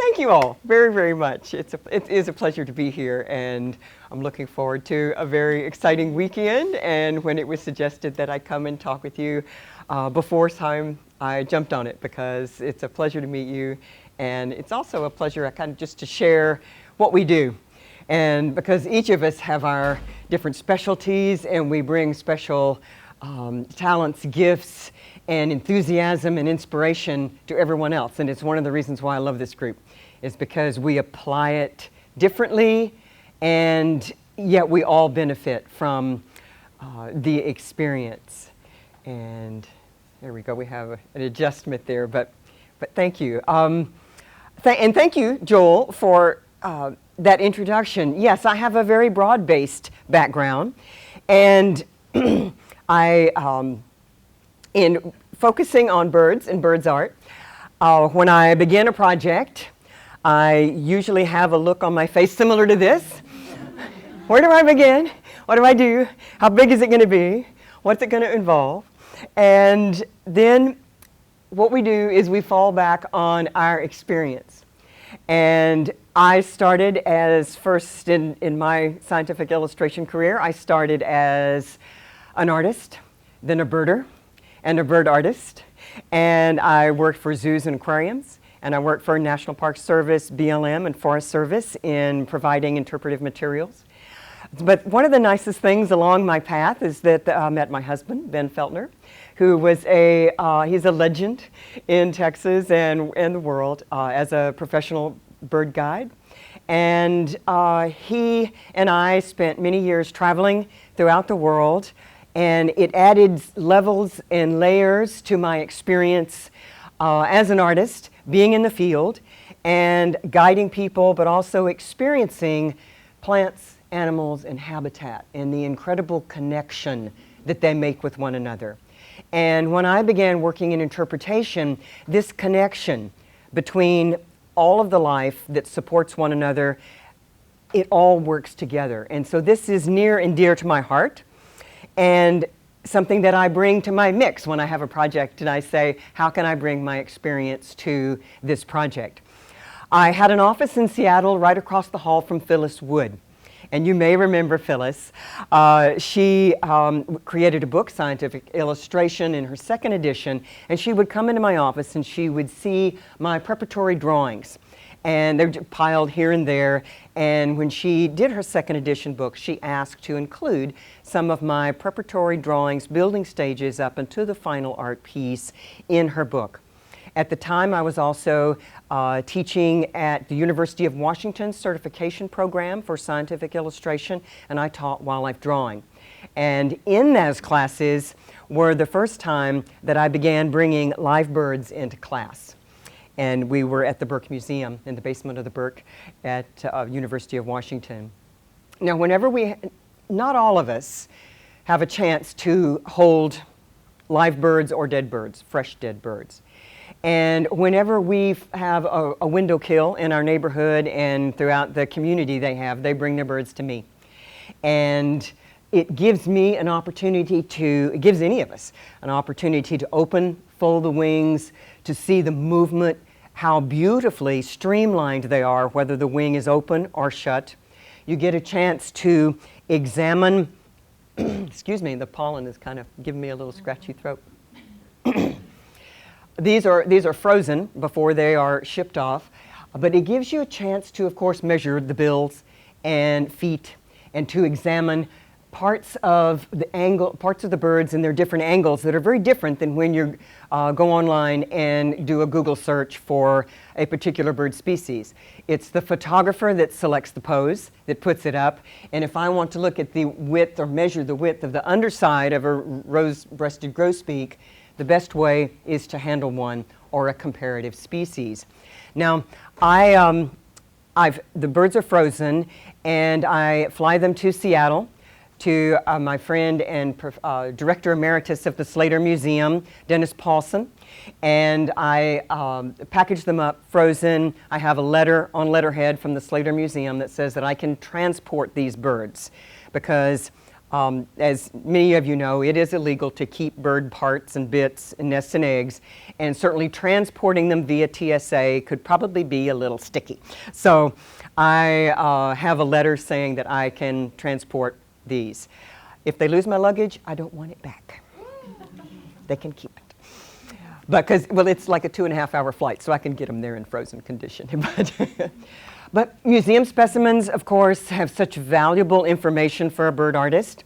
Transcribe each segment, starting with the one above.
thank you all very, very much. It is a pleasure to be here, and I'm looking forward to a very exciting weekend. And when it was suggested that I come and talk with you before time, I jumped on it because it's a pleasure to meet you, and it's also a pleasure kind of just to share what we do. And because each of us have our different specialties, and we bring special talents, gifts, and enthusiasm and inspiration to everyone else. And it's one of the reasons why I love this group, is because we apply it differently, and yet we all benefit from the experience. And there we go, we have an adjustment there, but thank you. And thank you, Joel, for that introduction. Yes, I have a very broad-based background, and in focusing on birds and birds art, when I begin a project, I usually have a look on my face similar to this. Where do I begin? What do I do? How big is it going to be? What's it going to involve? And then what we do is we fall back on our experience. And I started as first in my scientific illustration career, I started as an artist, then a birder, and a bird artist. And I worked for zoos and aquariums, and I worked for National Park Service, BLM, and Forest Service in providing interpretive materials. But one of the nicest things along my path is that I met my husband, Ben Feltner, who was he's a legend in Texas and the world as a professional bird guide. And he and I spent many years traveling throughout the world, and it added levels and layers to my experience as an artist, being in the field and guiding people, but also experiencing plants, animals, and habitat, and the incredible connection that they make with one another. And when I began working in interpretation, this connection between all of the life that supports one another, it all works together. And so this is near and dear to my heart, and something that I bring to my mix when I have a project and I say, how can I bring my experience to this project? I had an office in Seattle right across the hall from Phyllis Wood. And you may remember Phyllis. She created a book, Scientific Illustration, in her second edition, and she would come into my office and she would see my preparatory drawings. And they're piled here and there. And when she did her second edition book, she asked to include some of my preparatory drawings, building stages up into the final art piece in her book. At the time, I was also teaching at the University of Washington certification program for scientific illustration, and I taught wildlife drawing. And in those classes were the first time that I began bringing live birds into class. And we were at the Burke Museum, in the basement of the Burke at University of Washington. Now, whenever not all of us have a chance to hold live birds or dead birds, fresh dead birds. And whenever we have a window kill in our neighborhood and throughout the community they bring their birds to me. And it gives me an opportunity it gives any of us an opportunity to fold the wings, to see the movement, how beautifully streamlined they are, whether the wing is open or shut. You get a chance to examine, excuse me, the pollen is kind of giving me a little scratchy throat. These are frozen before they are shipped off, but it gives you a chance to, of course, measure the bills and feet, and to examine parts of the birds and their different angles that are very different than when you go online and do a Google search for a particular bird species. It's the photographer that selects the pose, that puts it up, and if I want to look at the width or measure the width of the underside of a rose-breasted grosbeak, the best way is to handle one or a comparative species. Now, the birds are frozen, and I fly them to Seattle to my friend and Director Emeritus of the Slater Museum, Dennis Paulson, and I package them up frozen. I have a letter on letterhead from the Slater Museum that says that I can transport these birds because As many of you know, it is illegal to keep bird parts and bits and nests and eggs, and certainly transporting them via TSA could probably be a little sticky. So I have a letter saying that I can transport these. If they lose my luggage, I don't want it back. They can keep it. Because, well, it's like a 2.5-hour flight, so I can get them there in frozen condition. But museum specimens, of course, have such valuable information for a bird artist.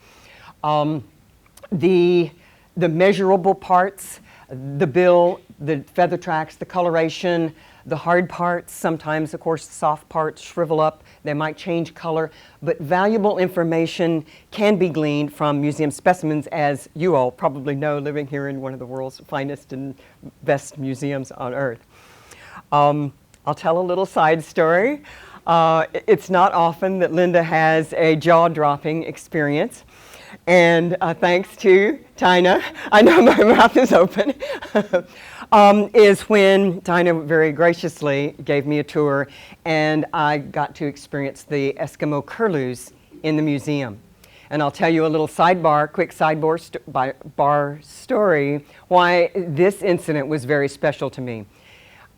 The measurable parts, the bill, the feather tracks, the coloration, the hard parts, sometimes, of course, soft parts shrivel up. They might change color. But valuable information can be gleaned from museum specimens, as you all probably know, living here in one of the world's finest and best museums on Earth. I'll tell a little side story. It's not often that Linda has a jaw-dropping experience. And thanks to Tina, I know my mouth is open, is when Tina very graciously gave me a tour and I got to experience the Eskimo curlews in the museum. And I'll tell you a little quick sidebar story, why this incident was very special to me.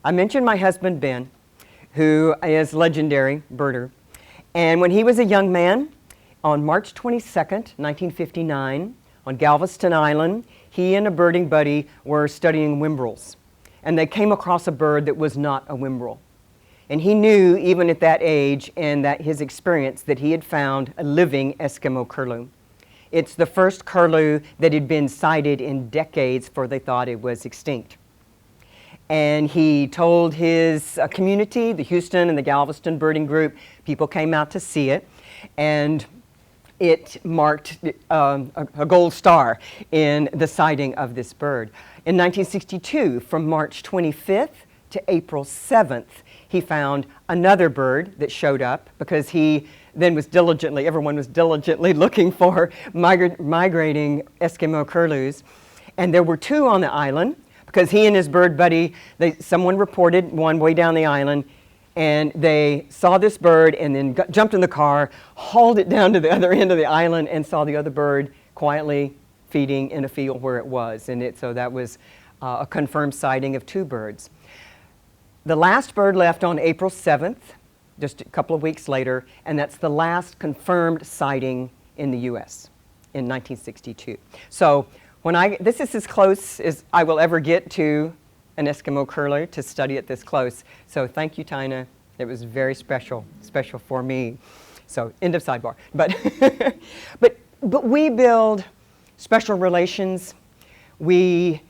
I mentioned my husband, Ben, who is a legendary birder. And when he was a young man, on March 22nd, 1959, on Galveston Island, he and a birding buddy were studying whimbrels. And they came across a bird that was not a whimbrel. And he knew, even at that age and that his experience, that he had found a living Eskimo curlew. It's the first curlew that had been sighted in decades, for they thought it was extinct. And he told his community, the Houston and the Galveston birding group, people came out to see it, and it marked a gold star in the sighting of this bird. In 1962, from March 25th to April 7th, he found another bird that showed up, because he then was everyone was diligently looking for migrating Eskimo curlews. And there were two on the island, because he and his bird buddy, someone reported one way down the island, and they saw this bird and then jumped in the car, hauled it down to the other end of the island, and saw the other bird quietly feeding in a field where it was. And so that was a confirmed sighting of two birds. The last bird left on April 7th, just a couple of weeks later, and that's the last confirmed sighting in the U.S. in 1962. So this is as close as I will ever get to an Eskimo curlew, to study it this close. So thank you, Tina. It was very special for me. So end of sidebar. But we build special relations. We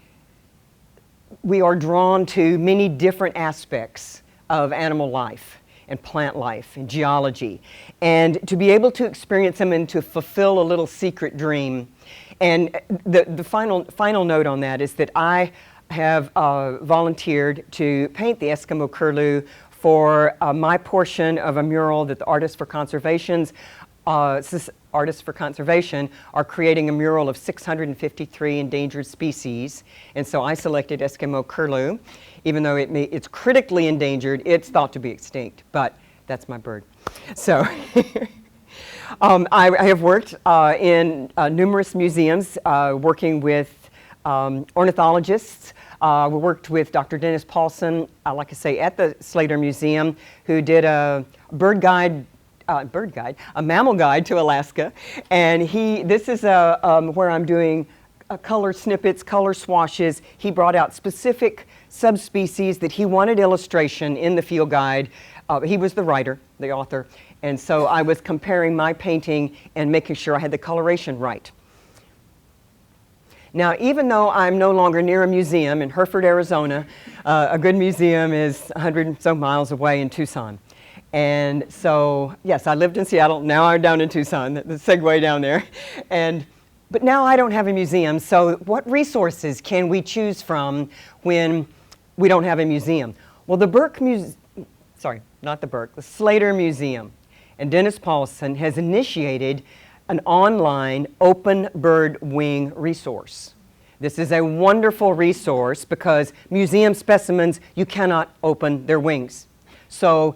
are drawn to many different aspects of animal life and plant life and geology. And to be able to experience them and to fulfill a little secret dream. And the final note on that is that I have volunteered to paint the Eskimo curlew for my portion of a mural that the Artists for Conservation are creating a mural of 653 endangered species. And so I selected Eskimo curlew. Even though it's critically endangered, it's thought to be extinct, but that's my bird. So I have worked in numerous museums working with ornithologists. We worked with Dr. Dennis Paulson, like I say, at the Slater Museum, who did a a mammal guide to Alaska. And this is where I'm doing color snippets, color swashes. He brought out specific subspecies that he wanted illustration in the field guide. He was the writer, the author. And so I was comparing my painting and making sure I had the coloration right. Now, even though I'm no longer near a museum in Hereford, Arizona, a good museum is 100 or so miles away in Tucson. And so, yes, I lived in Seattle. Now I'm down in Tucson, the segue down there. But now I don't have a museum, so what resources can we choose from when we don't have a museum? Well, the Slater Museum and Dennis Paulson has initiated an online open bird wing resource. This is a wonderful resource because museum specimens, you cannot open their wings. So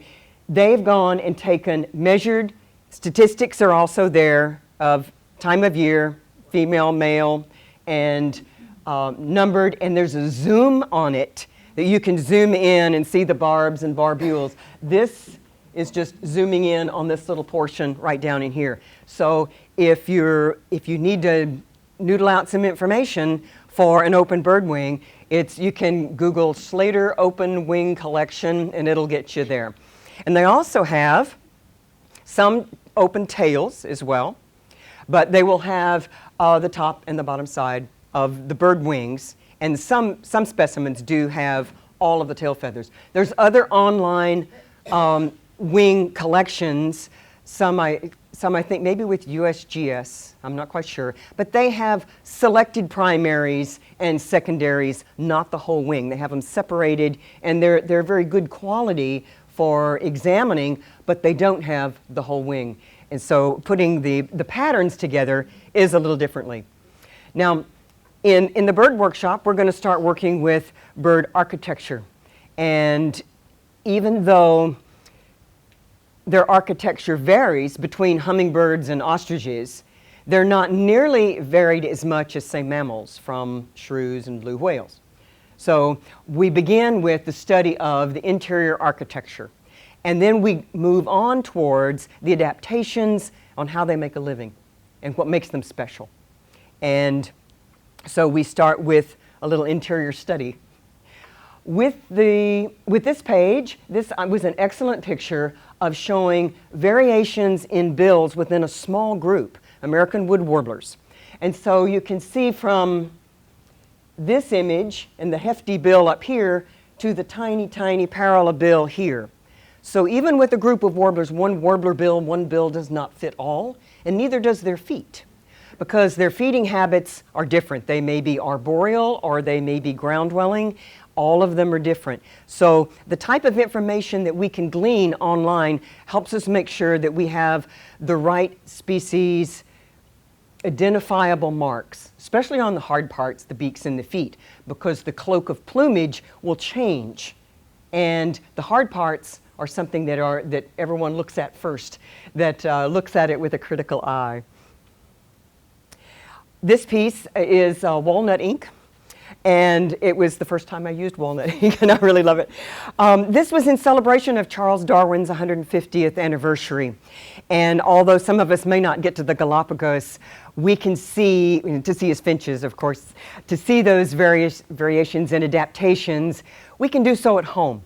they've gone and measured, statistics are also there of time of year, female, male, and numbered, and there's a zoom on it that you can zoom in and see the barbs and barbules. This is just zooming in on this little portion right down in here. So if you need to noodle out some information for an open bird wing, you can Google Slater Open Wing Collection and it'll get you there. And they also have some open tails as well, but they will have the top and the bottom side of the bird wings, and some specimens do have all of the tail feathers. There's other online wing collections, some I think maybe with USGS, I'm not quite sure, but they have selected primaries and secondaries, not the whole wing. They have them separated, and they're very good quality for examining, but they don't have the whole wing. And so putting the patterns together is a little differently. Now, in the bird workshop, we're going to start working with bird architecture. And even though their architecture varies between hummingbirds and ostriches, they're not nearly varied as much as, say, mammals from shrews and blue whales. So we begin with the study of the interior architecture, and then we move on towards the adaptations on how they make a living and what makes them special. And so we start with a little interior study. With this page, this was an excellent picture of showing variations in bills within a small group, American wood warblers. And so you can see from this image and the hefty bill up here to the tiny, tiny parallel bill here. So even with a group of warblers, one warbler bill, one bill does not fit all, and neither does their feet, because their feeding habits are different. They may be arboreal or they may be ground-dwelling. All of them are different. So the type of information that we can glean online helps us make sure that we have the right species identifiable marks, especially on the hard parts, the beaks and the feet, because the cloak of plumage will change. And the hard parts are something that everyone looks at first, that looks at it with a critical eye. This piece is walnut ink. And it was the first time I used walnut ink, and I really love it. This was in celebration of Charles Darwin's 150th anniversary. And although some of us may not get to the Galapagos, we can see, to see his finches, of course, to see those various variations and adaptations, we can do so at home.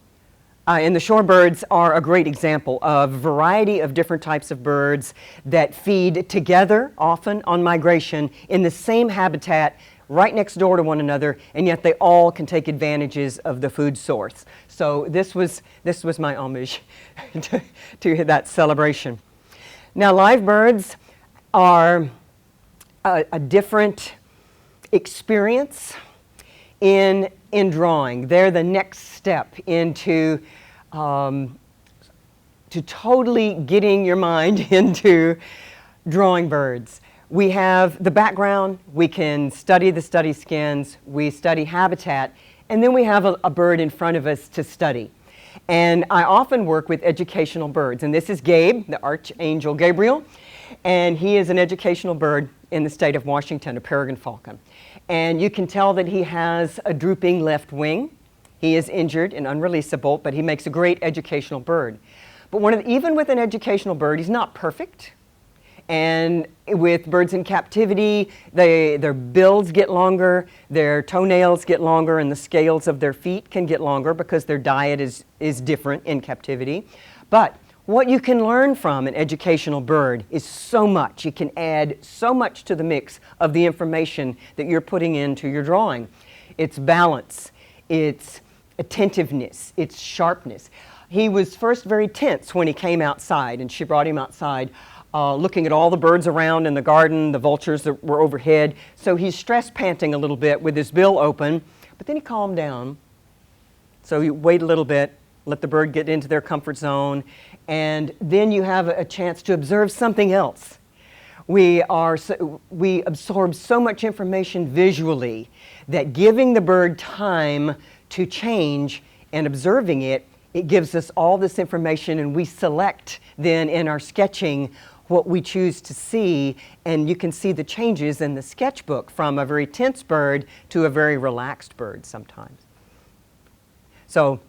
And the shorebirds are a great example of a variety of different types of birds that feed together, often on migration, in the same habitat, right next door to one another, and yet they all can take advantages of the food source. So this was my homage to that celebration. Now, live birds are a different experience in drawing. They're the next step into to totally getting your mind into drawing birds. We have the background, we can study the study skins, we study habitat, and then we have a bird in front of us to study. And I often work with educational birds, and this is Gabe, the Archangel Gabriel, and he is an educational bird in the state of Washington, a peregrine falcon. And you can tell that he has a drooping left wing. He is injured and unreleasable, but he makes a great educational bird. But even with an educational bird, he's not perfect. And with birds in captivity, their bills get longer, their toenails get longer, and the scales of their feet can get longer because their diet is different in captivity. But what you can learn from an educational bird is so much. You can add so much to the mix of the information that you're putting into your drawing. It's balance, it's attentiveness, it's sharpness. He was first very tense when he came outside, and she brought him outside looking at all the birds around in the garden, the vultures that were overhead. So he's stress panting a little bit with his bill open, but then he calmed down. So you wait a little bit, let the bird get into their comfort zone, and then you have a chance to observe something else. We absorb so much information visually that giving the bird time to change and observing it, it gives us all this information, and we select then in our sketching what we choose to see, and you can see the changes in the sketchbook from a very tense bird to a very relaxed bird sometimes. So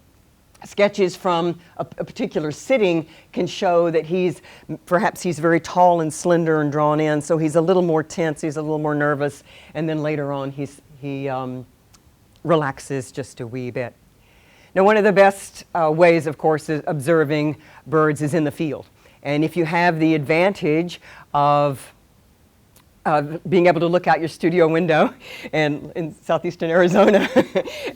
sketches from a particular sitting can show that perhaps he's very tall and slender and drawn in, so he's a little more tense, he's a little more nervous, and then later on he relaxes just a wee bit. Now, one of the best ways, of course, of observing birds is in the field. And if you have the advantage of being able to look out your studio window and in southeastern Arizona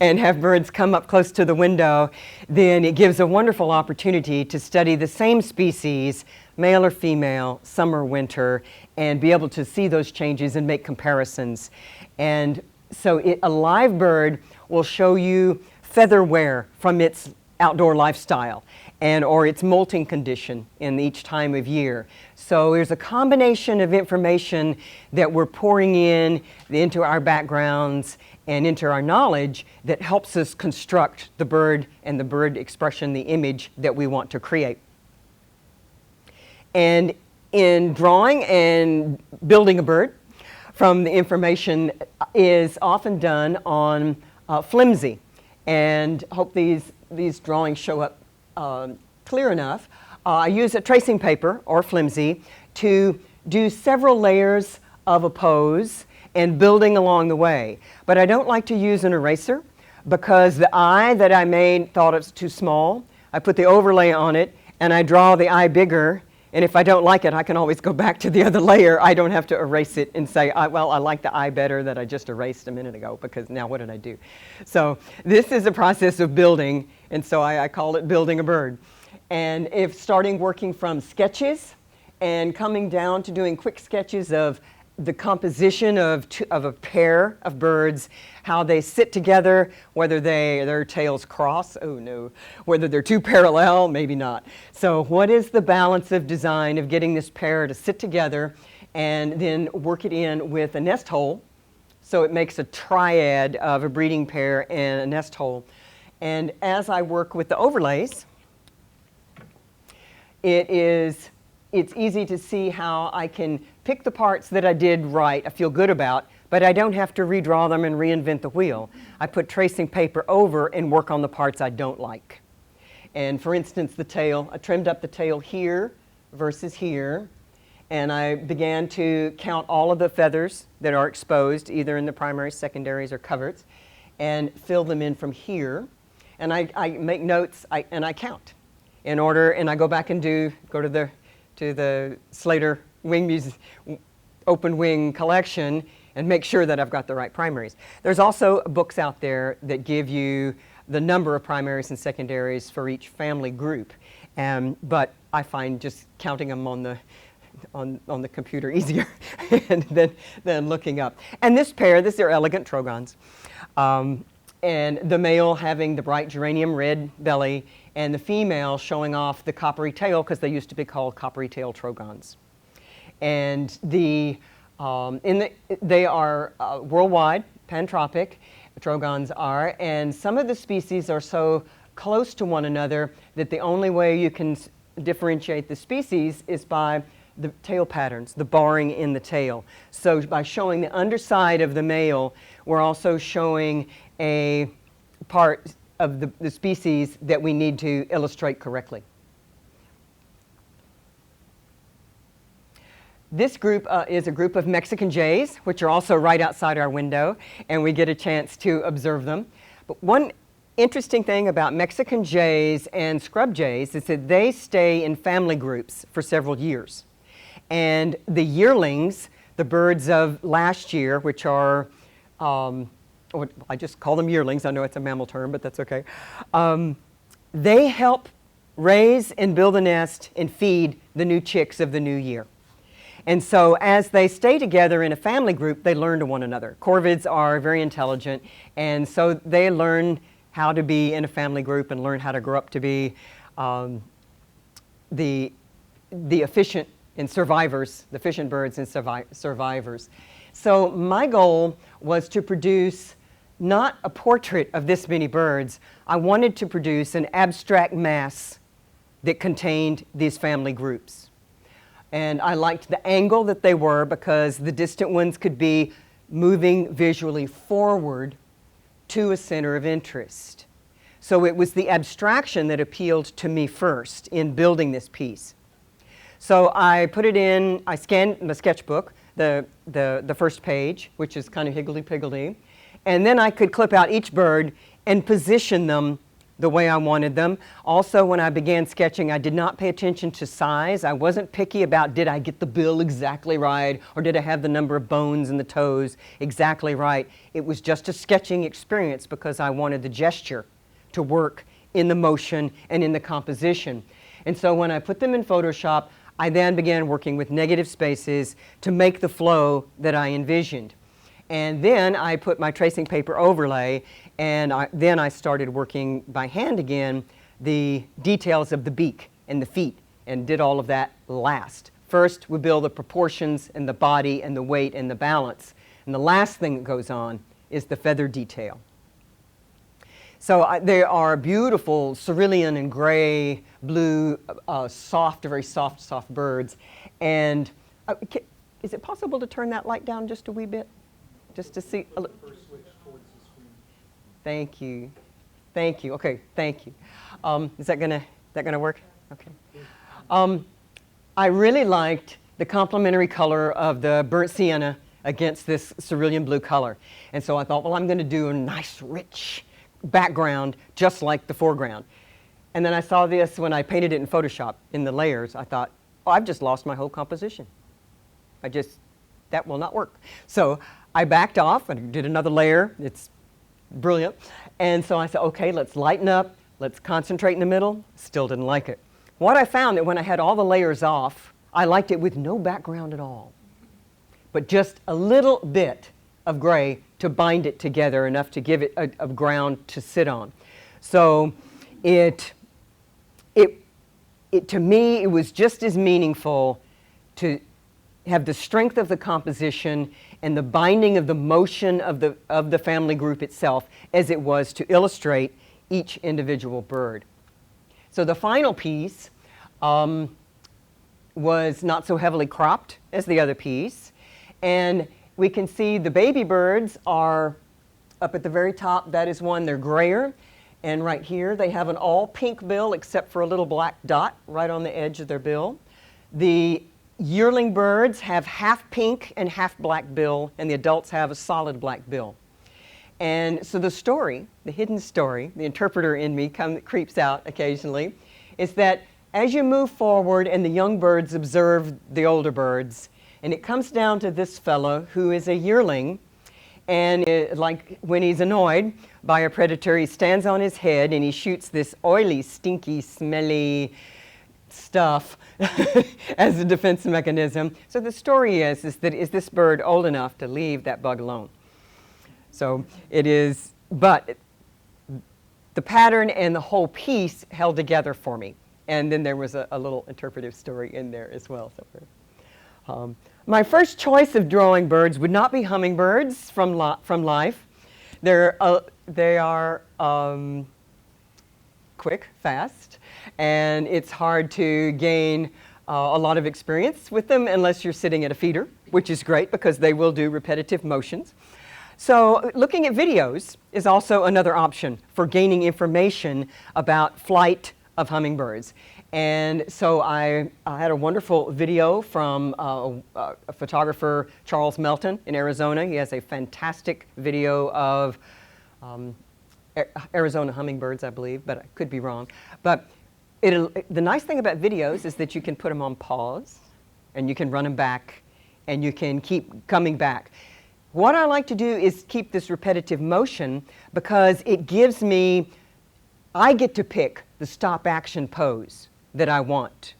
and have birds come up close to the window, then it gives a wonderful opportunity to study the same species, male or female, summer, winter, and be able to see those changes and make comparisons. And so a live bird will show you feather wear from its outdoor lifestyle or its molting condition in each time of year. So there's a combination of information that we're pouring into our backgrounds and into our knowledge that helps us construct the bird and the bird expression, the image that we want to create. And in drawing and building a bird, from the information is often done on flimsy. And hope these drawings show up clear enough. I use a tracing paper or flimsy to do several layers of a pose and building along the way. But I don't like to use an eraser because the eye that I made thought it was too small. I put the overlay on it and I draw the eye bigger. And if I don't like it, I can always go back to the other layer. I don't have to erase it and say, well, I like the eye better that I just erased a minute ago, because now what did I do? So this is a process of building, and so I call it building a bird. And if starting working from sketches and coming down to doing quick sketches of the composition of a pair of birds, how they sit together, whether their tails cross, oh no, whether they're too parallel, maybe not. So what is the balance of design of getting this pair to sit together and then work it in with a nest hole, so it makes a triad of a breeding pair and a nest hole. And as I work with the overlays, it's easy to see how I can pick the parts that I did right, I feel good about, but I don't have to redraw them and reinvent the wheel. I put tracing paper over and work on the parts I don't like. And for instance, the tail, I trimmed up the tail here versus here, and I began to count all of the feathers that are exposed, either in the primaries, secondaries, or coverts, and fill them in from here. And I make notes and I count in order, and I go back and go to the Slater open wing collection and make sure that I've got the right primaries. There's also books out there that give you the number of primaries and secondaries for each family group, but I find just counting them on the computer easier than looking up. And this pair, these are elegant trogons, and the male having the bright geranium red belly and the female showing off the coppery tail, because they used to be called coppery tail trogons. And they are worldwide, pantropic, trogons are, and some of the species are so close to one another that the only way you can differentiate the species is by the tail patterns, the barring in the tail. So by showing the underside of the male, we're also showing a part of the species that we need to illustrate correctly. This group is a group of Mexican jays, which are also right outside our window, and we get a chance to observe them. But one interesting thing about Mexican jays and scrub jays is that they stay in family groups for several years. And the yearlings, the birds of last year, which are, I just call them yearlings, I know it's a mammal term, but that's okay. They help raise and build a nest and feed the new chicks of the new year. And so as they stay together in a family group, they learn to one another. Corvids are very intelligent, and so they learn how to be in a family group and learn how to grow up to be the efficient and survivors, the efficient birds and survivors. So my goal was to produce not a portrait of this many birds. I wanted to produce an abstract mass that contained these family groups. And I liked the angle that they were because the distant ones could be moving visually forward to a center of interest. So it was the abstraction that appealed to me first in building this piece. So I put it in, I scanned the sketchbook, the first page, which is kind of higgledy-piggledy, and then I could clip out each bird and position them the way I wanted them. Also, when I began sketching, I did not pay attention to size. I wasn't picky about did I get the bill exactly right or did I have the number of bones in the toes exactly right. It was just a sketching experience because I wanted the gesture to work in the motion and in the composition. And so when I put them in Photoshop, I then began working with negative spaces to make the flow that I envisioned. And then I put my tracing paper overlay, and then I started working by hand again the details of the beak and the feet, and did all of that last. First, we build the proportions and the body and the weight and the balance. And the last thing that goes on is the feather detail. So they are beautiful cerulean and gray, blue, soft, very soft birds. And is it possible to turn that light down just a wee bit? Just to see. First switch towards the screen. Thank you. Thank you. Okay, thank you. Is that gonna work? Okay. I really liked the complementary color of the burnt sienna against this cerulean blue color. And so I thought, well, I'm going to do a nice, rich background just like the foreground. And then I saw this when I painted it in Photoshop in the layers. I thought, oh, I've just lost my whole composition. That will not work. So I backed off and did another layer. It's brilliant. And so I said, okay, let's lighten up. Let's concentrate in the middle. Still didn't like it. What I found that when I had all the layers off, I liked it with no background at all, but just a little bit of gray to bind it together, enough to give it a ground to sit on. So to me, it was just as meaningful to have the strength of the composition and the binding of the motion of the family group itself as it was to illustrate each individual bird. So the final piece was not so heavily cropped as the other piece, and we can see the baby birds are up at the very top. That is one, they're grayer, and right here they have an all pink bill except for a little black dot right on the edge of their bill. The yearling birds have half pink and half black bill, and the adults have a solid black bill. And so the story, the hidden story, the interpreter in me creeps out occasionally, is that as you move forward and the young birds observe the older birds, and it comes down to this fellow who is a yearling, and like when he's annoyed by a predator, he stands on his head and he shoots this oily, stinky, smelly stuff as a defense mechanism. So the story is that is this bird old enough to leave that bug alone? So it is, but the pattern and the whole piece held together for me. And then there was a little interpretive story in there as well. So, my first choice of drawing birds would not be hummingbirds from life. They are quick, fast, and it's hard to gain a lot of experience with them unless you're sitting at a feeder, which is great because they will do repetitive motions. So looking at videos is also another option for gaining information about flight of hummingbirds. And so I had a wonderful video from a photographer, Charles Melton in Arizona. He has a fantastic video of Arizona hummingbirds, I believe, but I could be wrong. But the nice thing about videos is that you can put them on pause, and you can run them back, and you can keep coming back. What I like to do is keep this repetitive motion because it gives me, I get to pick the stop action pose that I want.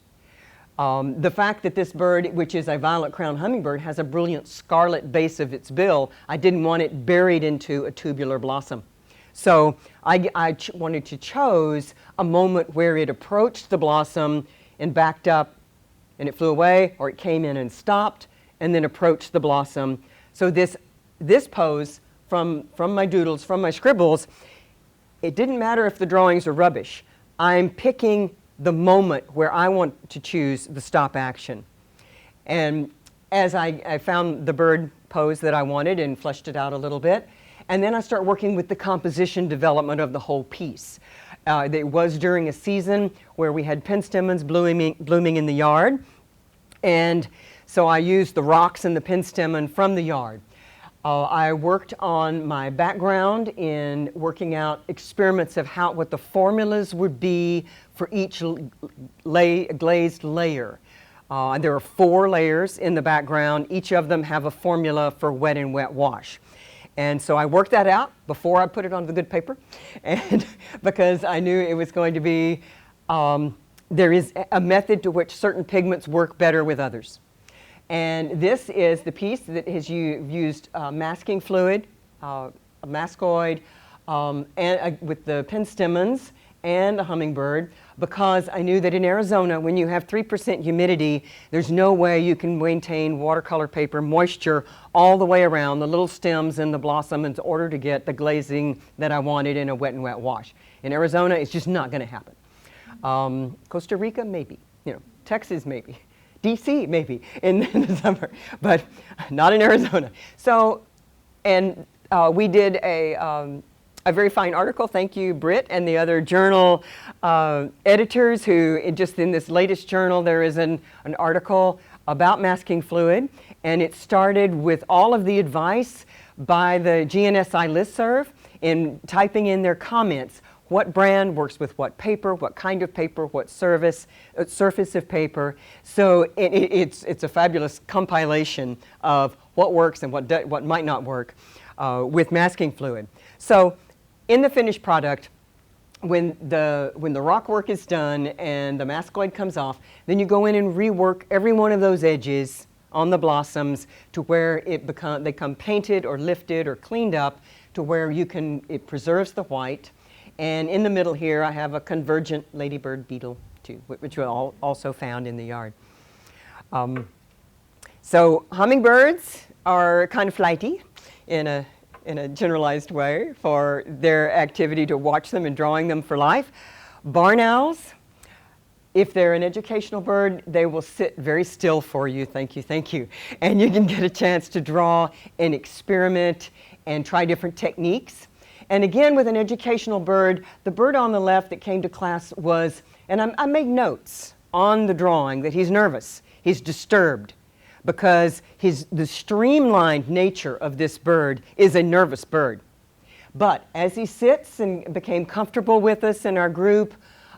The fact that this bird, which is a violet-crowned hummingbird, has a brilliant scarlet base of its bill, I didn't want it buried into a tubular blossom. So I wanted to choose a moment where it approached the blossom and backed up and it flew away, or it came in and stopped and then approached the blossom. So this pose from my doodles, from my scribbles, it didn't matter if the drawings are rubbish. I'm picking the moment where I want to choose the stop action. And as I found the bird pose that I wanted and fleshed it out a little bit, and then I start working with the composition development of the whole piece. It was during a season where we had penstemons blooming in the yard, and so I used the rocks and the penstemon from the yard. I worked on my background in working out experiments of what the formulas would be for each glazed layer. There are 4 layers in the background. Each of them have a formula for wet and wet wash. And so I worked that out before I put it on the good paper, and because I knew it was going to be, there is a method to which certain pigments work better with others. And this is the piece that has used masking fluid, a mascoid, and with the penstemons and a hummingbird, because I knew that in Arizona, when you have 3% humidity, there's no way you can maintain watercolor paper moisture all the way around the little stems and the blossom in order to get the glazing that I wanted in a wet and wet wash. In Arizona, it's just not going to happen. Costa Rica, maybe. Texas, maybe. DC, maybe, in the summer, but not in Arizona. So, and we did a very fine article. Thank you, Britt, and the other journal editors who, just in this latest journal, there is an article about masking fluid, and it started with all of the advice by the GNSI listserv in typing in their comments. What brand works with what paper, what kind of paper, what surface of paper. So it's a fabulous compilation of what works and what might not work with masking fluid. So in the finished product, when the rock work is done and the mascoid comes off, then you go in and rework every one of those edges on the blossoms to where they become painted or lifted or cleaned up to where it preserves the white. And in the middle here, I have a convergent ladybird beetle, too, which we also found in the yard. So hummingbirds are kind of flighty in a generalized way for their activity to watch them and drawing them for life. Barn owls, if they're an educational bird, they will sit very still for you, thank you, thank you. And you can get a chance to draw and experiment and try different techniques. And again, with an educational bird, the bird on the left that came to class was, and I made notes on the drawing that he's nervous, he's disturbed, because the streamlined nature of this bird is a nervous bird. But as he sits and became comfortable with us in our group,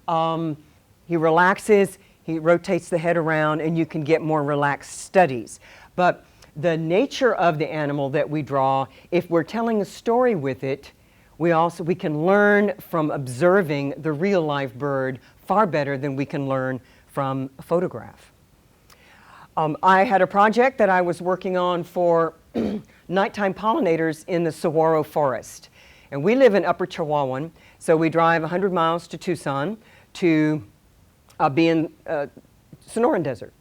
he relaxes, he rotates the head around, and you can get more relaxed studies. But the nature of the animal that we draw, if we're telling a story with it, we can learn from observing the real life bird far better than we can learn from a photograph. I had a project that I was working on for nighttime pollinators in the saguaro forest. And we live in Upper Chihuahuan, so we drive 100 miles to Tucson to be in Sonoran Desert.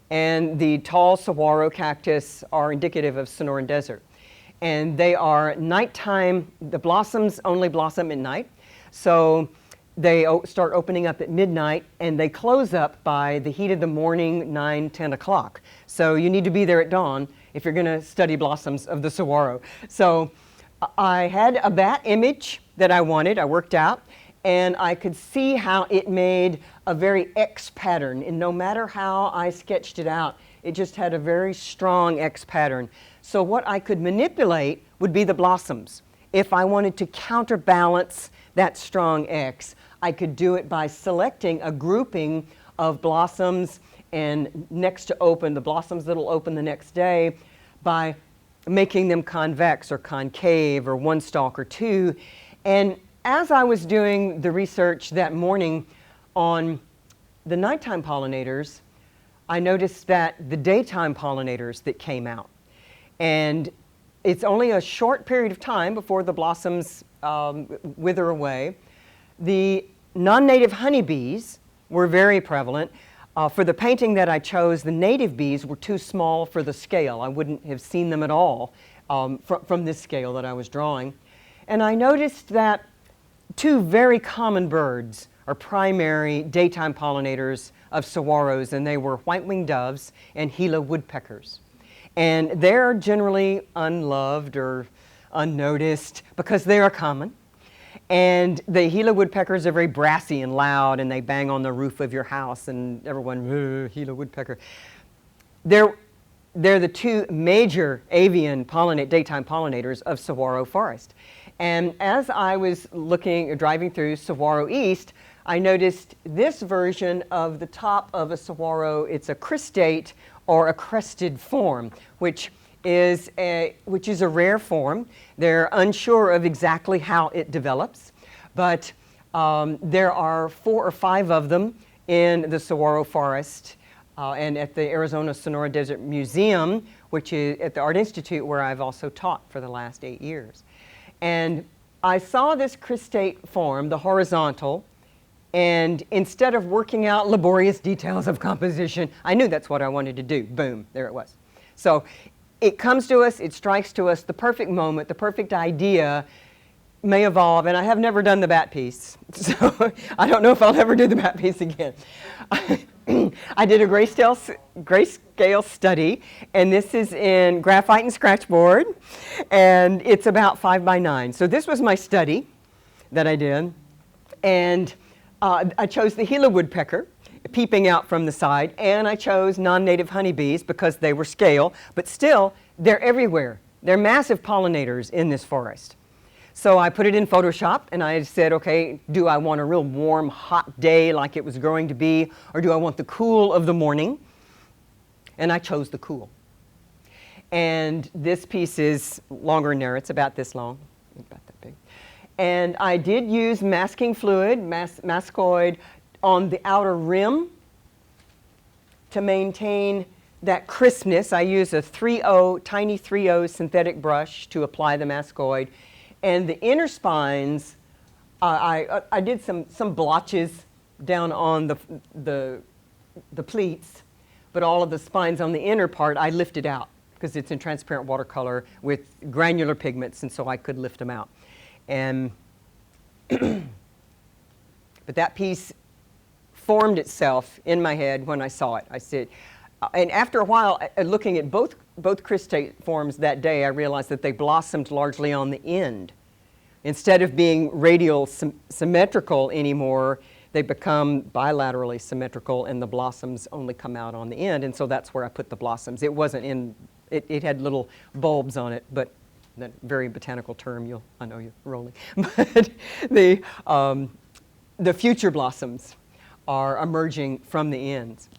And the tall saguaro cactus are indicative of Sonoran Desert. And they are nighttime, the blossoms only blossom at night. So they start opening up at midnight and they close up by the heat of the morning, 9, 10 o'clock. So you need to be there at dawn if you're going to study blossoms of the saguaro. So I had a bat image that I wanted, I worked out, and I could see how it made a very X pattern. And no matter how I sketched it out, it just had a very strong X pattern. So what I could manipulate would be the blossoms. If I wanted to counterbalance that strong X, I could do it by selecting a grouping of blossoms and next to open, the blossoms that'll open the next day, by making them convex or concave or one stalk or two. And as I was doing the research that morning on the nighttime pollinators, I noticed that the daytime pollinators that came out, and it's only a short period of time before the blossoms wither away. The non-native honeybees were very prevalent. For the painting that I chose, the native bees were too small for the scale. I wouldn't have seen them at all from this scale that I was drawing. And I noticed that 2 very common birds are primary daytime pollinators of saguaros, and they were white-winged doves and Gila woodpeckers. And they're generally unloved or unnoticed because they are common. And the Gila woodpeckers are very brassy and loud, and they bang on the roof of your house, and everyone, Gila woodpecker. They're the two major avian daytime pollinators of saguaro forest. And as I was driving through Saguaro East, I noticed this version of the top of a saguaro. It's a cristate or a crested form, which is a rare form. They're unsure of exactly how it develops, but there are 4 or 5 of them in the saguaro forest and at the Arizona Sonora Desert Museum, which is at the Art Institute, where I've also taught for the last 8 years. And I saw this cristate form, the horizontal, and instead of working out laborious details of composition, I knew that's what I wanted to do. Boom, there it was. So it comes to us, it strikes to us, the perfect moment, the perfect idea may evolve, and I have never done the bat piece, so I don't know if I'll ever do the bat piece again. I did a grayscale study, and this is in graphite and scratchboard, and it's about 5 by 9. So this was my study that I did, and I chose the Gila woodpecker peeping out from the side, and I chose non-native honeybees because they were scale, but still, they're everywhere. They're massive pollinators in this forest. So I put it in Photoshop, and I said, okay, do I want a real warm, hot day like it was going to be, or do I want the cool of the morning? And I chose the cool. And this piece is longer and narrow. It's about this long, about that big. And I did use masking fluid, mascoid, on the outer rim to maintain that crispness. I use a tiny 3/0 synthetic brush to apply the mascoid. And the inner spines, I did some blotches down on the pleats, but all of the spines on the inner part I lifted out because it's in transparent watercolor with granular pigments, and so I could lift them out. And but that piece formed itself in my head when I saw it. I said, and after a while, looking at both cristate forms that day, I realized that they blossomed largely on the end. Instead of being radial symmetrical anymore, they become bilaterally symmetrical, and the blossoms only come out on the end, and so that's where I put the blossoms. It wasn't in, it had little bulbs on it, but that very botanical term, I know you're rolling, but the future blossoms are emerging from the ends.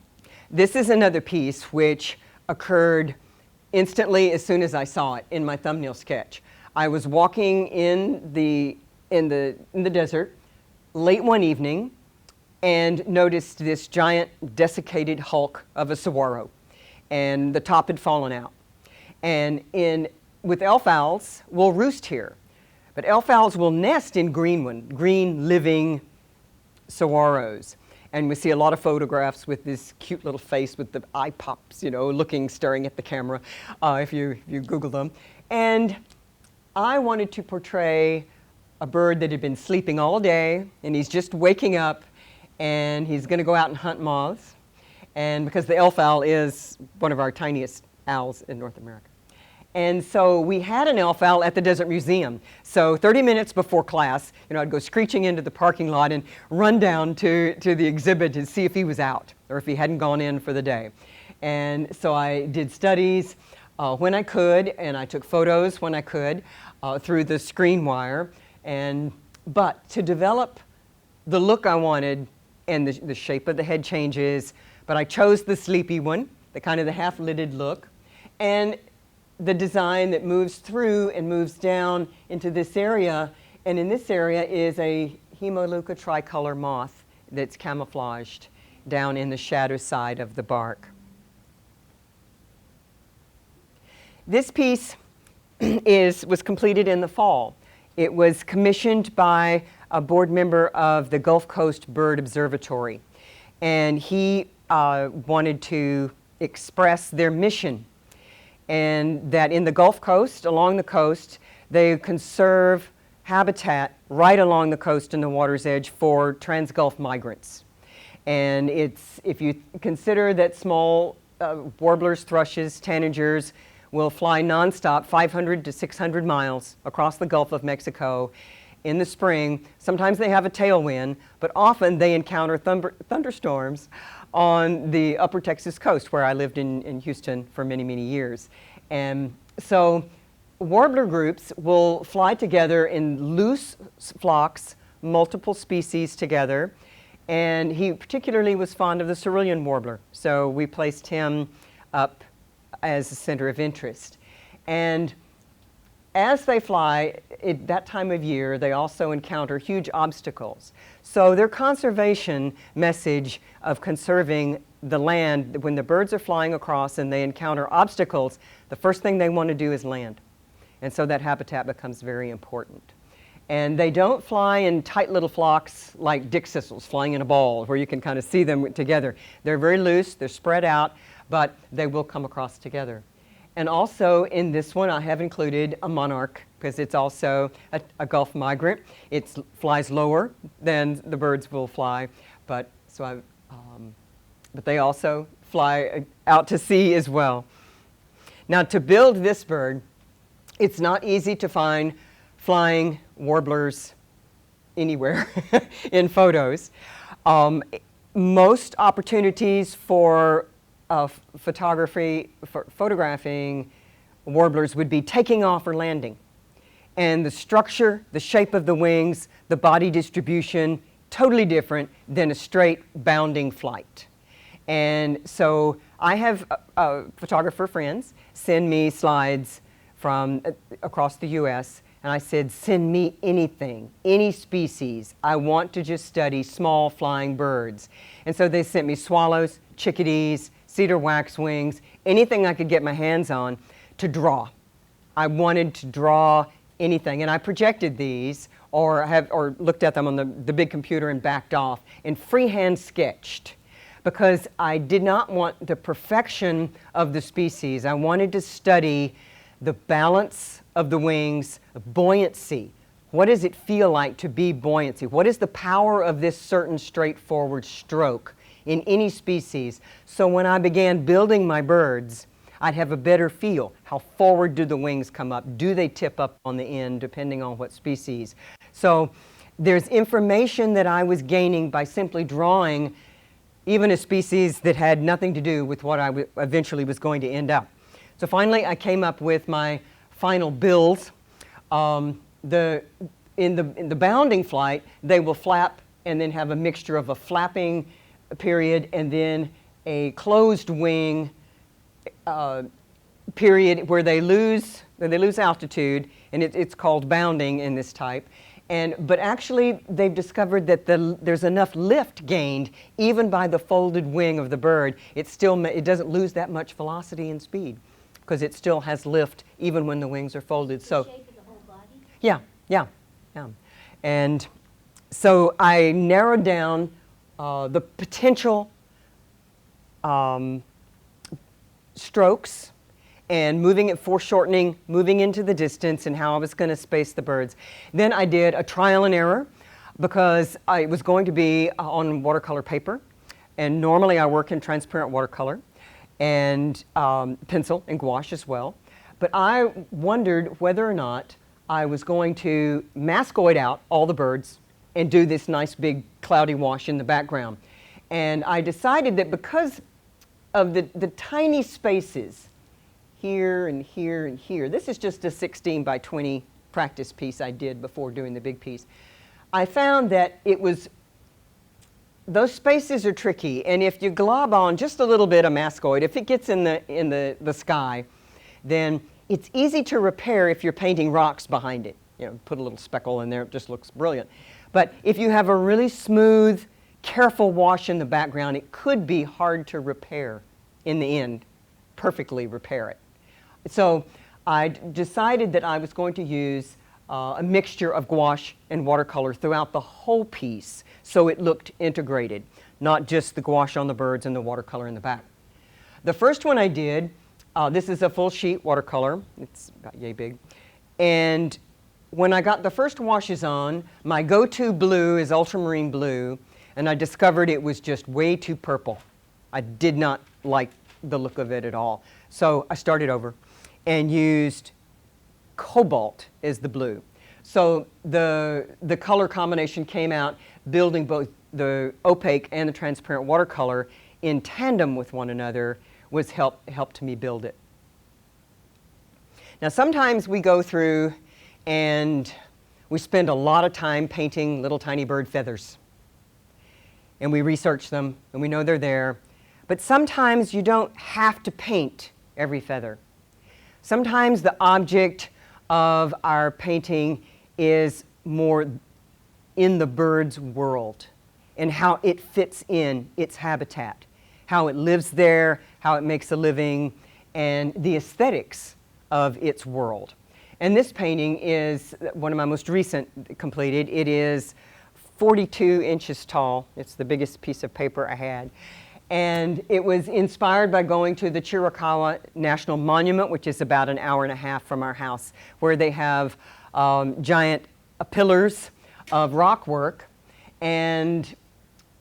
This is another piece which occurred instantly as soon as I saw it in my thumbnail sketch. I was walking in the desert late one evening and noticed this giant desiccated hulk of a saguaro, and the top had fallen out. And with elf owls, we'll roost here, but elf owls will nest in green living saguaros. And we see a lot of photographs with this cute little face with the eye pops, staring at the camera, if you Google them. And I wanted to portray a bird that had been sleeping all day, and he's just waking up, and he's going to go out and hunt moths. And because the elf owl is one of our tiniest owls in North America. And so we had an elf owl at the Desert Museum. So 30 minutes before class, I'd go screeching into the parking lot and run down to the exhibit to see if he was out or if he hadn't gone in for the day. And so I did studies when I could, and I took photos when I could through the screen wire. But to develop the look I wanted, and the shape of the head changes, but I chose the sleepy one, the kind of the half-lidded look, and the design that moves through and moves down into this area. And in this area is a Hemoleuca tricolor moth that's camouflaged down in the shadow side of the bark. This piece was completed in the fall. It was commissioned by a board member of the Gulf Coast Bird Observatory, and he wanted to express their mission, and that in the Gulf Coast, along the coast, they conserve habitat right along the coast and the water's edge for trans-Gulf migrants. And it's, if you consider that small warblers, thrushes, tanagers will fly nonstop 500 to 600 miles across the Gulf of Mexico in the spring. Sometimes they have a tailwind, but often they encounter thunderstorms on the upper Texas coast, where I lived in Houston for many, many years. And so warbler groups will fly together in loose flocks, multiple species together. And he particularly was fond of the cerulean warbler, so we placed him up as a center of interest. And as they fly, at that time of year, they also encounter huge obstacles. So their conservation message of conserving the land, when the birds are flying across and they encounter obstacles, the first thing they want to do is land. And so that habitat becomes very important. And they don't fly in tight little flocks like dick sissels flying in a ball where you can kind of see them together. They're very loose, they're spread out, but they will come across together. And also in this one I have included a monarch, because it's also a Gulf migrant. It flies lower than the birds will fly, but they also fly out to sea as well. Now, to build this bird, it's not easy to find flying warblers anywhere in photos. Most opportunities for photographing warblers would be taking off or landing. And the structure, the shape of the wings, the body distribution, totally different than a straight bounding flight. And so I have photographer friends send me slides from across the US, and I said, send me anything, any species. I want to just study small flying birds. And so they sent me swallows, chickadees, cedar waxwings, anything I could get my hands on to draw. I wanted to draw anything, and I projected these or looked at them on the big computer and backed off and freehand sketched, because I did not want the perfection of the species. I wanted to study the balance of the wings, buoyancy. What does it feel like to be buoyancy? What is the power of this certain straightforward stroke in any species? So when I began building my birds, I'd have a better feel. How forward do the wings come up? Do they tip up on the end, depending on what species? So there's information that I was gaining by simply drawing even a species that had nothing to do with what I eventually was going to end up. So finally, I came up with my final builds. In the bounding flight, they will flap and then have a mixture of a flapping period and then a closed wing period where they lose altitude, and it's called bounding in this type. But actually, they've discovered that there's enough lift gained even by the folded wing of the bird. It doesn't lose that much velocity and speed, because it still has lift even when the wings are folded. The shape of the whole body? Yeah. And so I narrowed down the potential strokes and foreshortening, moving into the distance, and how I was going to space the birds. Then I did a trial and error, because it was going to be on watercolor paper, and normally I work in transparent watercolor and pencil and gouache as well. But I wondered whether or not I was going to mascoid out all the birds and do this nice big cloudy wash in the background. And I decided that because of the tiny spaces here and here and here, this is just a 16 by 20 practice piece I did before doing the big piece. I found that those spaces are tricky, and if you glob on just a little bit of mascoid, if it gets in the sky, then it's easy to repair if you're painting rocks behind it. Put a little speckle in there, it just looks brilliant. But if you have a really smooth, careful wash in the background, it could be hard to repair in the end, perfectly repair it. So I decided that I was going to use a mixture of gouache and watercolor throughout the whole piece, so it looked integrated, not just the gouache on the birds and the watercolor in the back. The first one I did, this is a full sheet watercolor. It's about yay big. And when I got the first washes on, my go-to blue is ultramarine blue. and I discovered it was just way too purple. I did not like the look of it at all. So I started over and used cobalt as the blue. So the color combination came out building both the opaque and the transparent watercolor in tandem with one another was helped me build it. Now sometimes we go through and we spend a lot of time painting little tiny bird feathers. And we research them and we know they're there. But sometimes you don't have to paint every feather. Sometimes the object of our painting is more in the bird's world and how it fits in its habitat, how it lives there, how it makes a living, and the aesthetics of its world. And this painting is one of my most recent completed. It is 42 inches tall. It's the biggest piece of paper I had. And it was inspired by going to the Chiricahua National Monument, which is about an hour and a half from our house, where they have giant pillars of rock work. And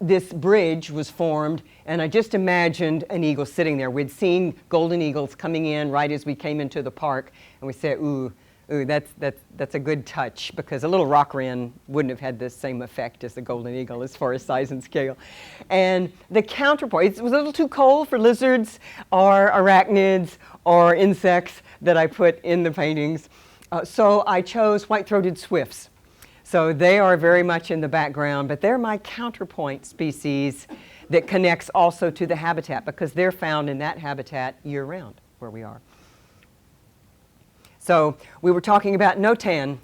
this bridge was formed, and I just imagined an eagle sitting there. We'd seen golden eagles coming in right as we came into the park, and we said, ooh, that's a good touch, because a little rock wren wouldn't have had the same effect as the golden eagle as far as size and scale. And the counterpoint, it was a little too cold for lizards or arachnids or insects that I put in the paintings. So I chose white-throated swifts. So they are very much in the background, but they're my counterpoint species that connects also to the habitat, because they're found in that habitat year-round where we are. So we were talking about Notan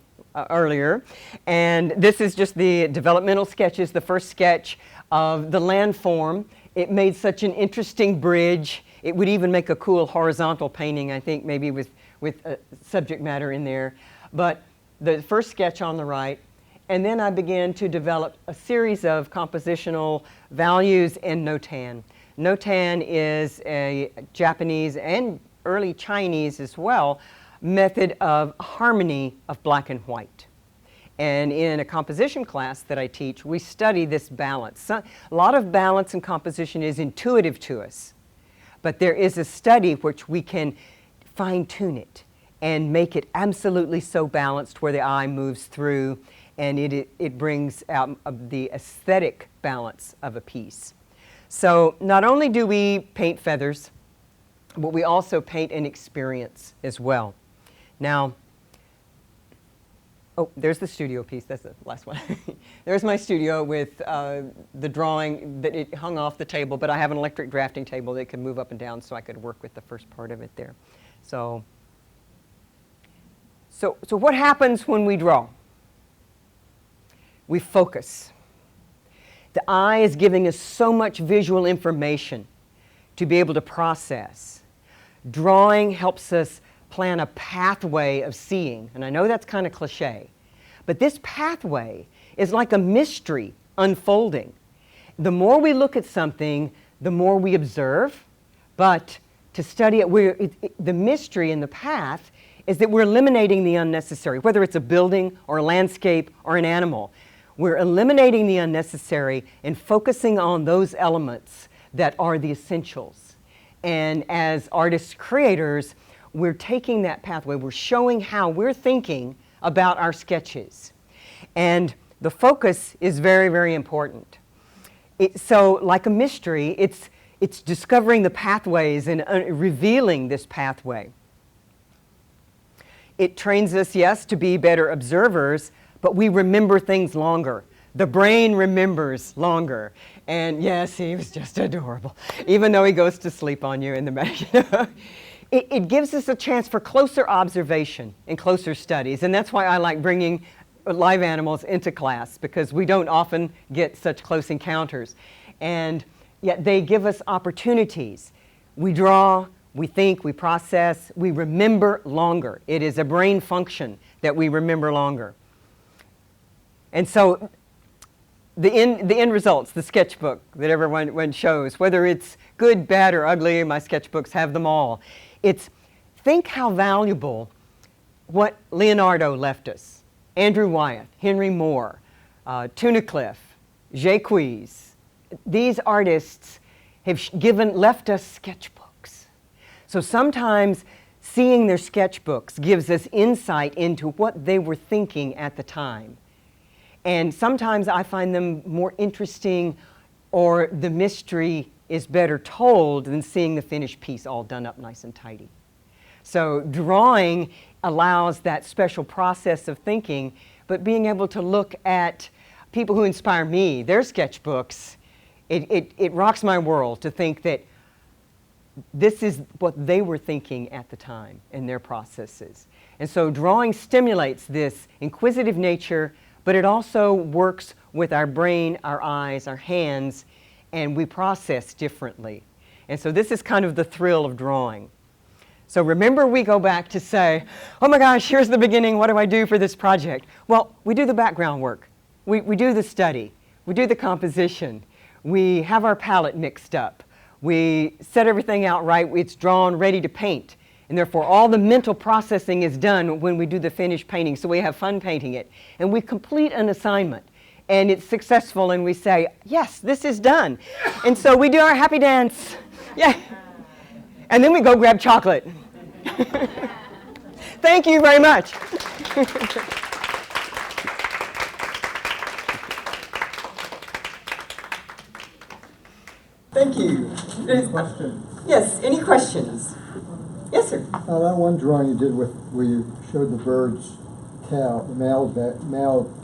earlier, and this is just the developmental sketches, the first sketch of the landform. It made such an interesting bridge. It would even make a cool horizontal painting, I think, maybe with subject matter in there. But the first sketch on the right, and then I began to develop a series of compositional values in Notan. Notan is a Japanese and early Chinese as well method of harmony of black and white. And in a composition class that I teach, we study this balance. A lot of balance in composition is intuitive to us, but there is a study which we can fine-tune it and make it absolutely so balanced where the eye moves through, and it brings out the aesthetic balance of a piece. So not only do we paint feathers, but we also paint an experience as well. Now, oh, there's the studio piece. That's the last one. There's my studio with the drawing that it hung off the table, but I have an electric drafting table that can move up and down, so I could work with the first part of it there. So what happens when we draw? We focus. The eye is giving us so much visual information to be able to process. Drawing helps us plan a pathway of seeing, and I know that's kind of cliche, but this pathway is like a mystery unfolding. The more we look at something, the more we observe, but to study it, the mystery in the path is that we're eliminating the unnecessary, whether it's a building or a landscape or an animal. We're eliminating the unnecessary and focusing on those elements that are the essentials. And as artists, creators, we're taking that pathway, we're showing how we're thinking about our sketches. And the focus is very, very important. So like a mystery, it's discovering the pathways and revealing this pathway. It trains us, yes, to be better observers, but we remember things longer. The brain remembers longer. And yes, he was just adorable, even though he goes to sleep on you in the back. It gives us a chance for closer observation and closer studies, and that's why I like bringing live animals into class, because we don't often get such close encounters. And yet they give us opportunities. We draw, we think, we process, we remember longer. It is a brain function that we remember longer. And so the end results, the sketchbook that everyone shows, whether it's good, bad, or ugly, my sketchbooks have them all. It's think how valuable what Leonardo left us, Andrew Wyeth, Henry Moore, Tunnicliffe, Jacques. These artists have left us sketchbooks. So sometimes seeing their sketchbooks gives us insight into what they were thinking at the time. And sometimes I find them more interesting, or the mystery is better told than seeing the finished piece all done up nice and tidy. So drawing allows that special process of thinking, but being able to look at people who inspire me, their sketchbooks, it rocks my world to think that this is what they were thinking at the time in their processes. And so drawing stimulates this inquisitive nature, but it also works with our brain, our eyes, our hands, and we process differently. And so this is kind of the thrill of drawing. So remember, we go back to say, oh my gosh, here's the beginning, what do I do for this project? Well, we do the background work. We do the study. We do the composition. We have our palette mixed up. We set everything out right. It's drawn, ready to paint. And therefore, all the mental processing is done when we do the finished painting, so we have fun painting it. And we complete an assignment, and it's successful, and we say, yes, this is done. And so we do our happy dance. Yeah. And then we go grab chocolate. Thank you very much. Thank you. Question. Yes, any questions? Yes, sir. That one drawing you did with where you showed the bird's tail, the male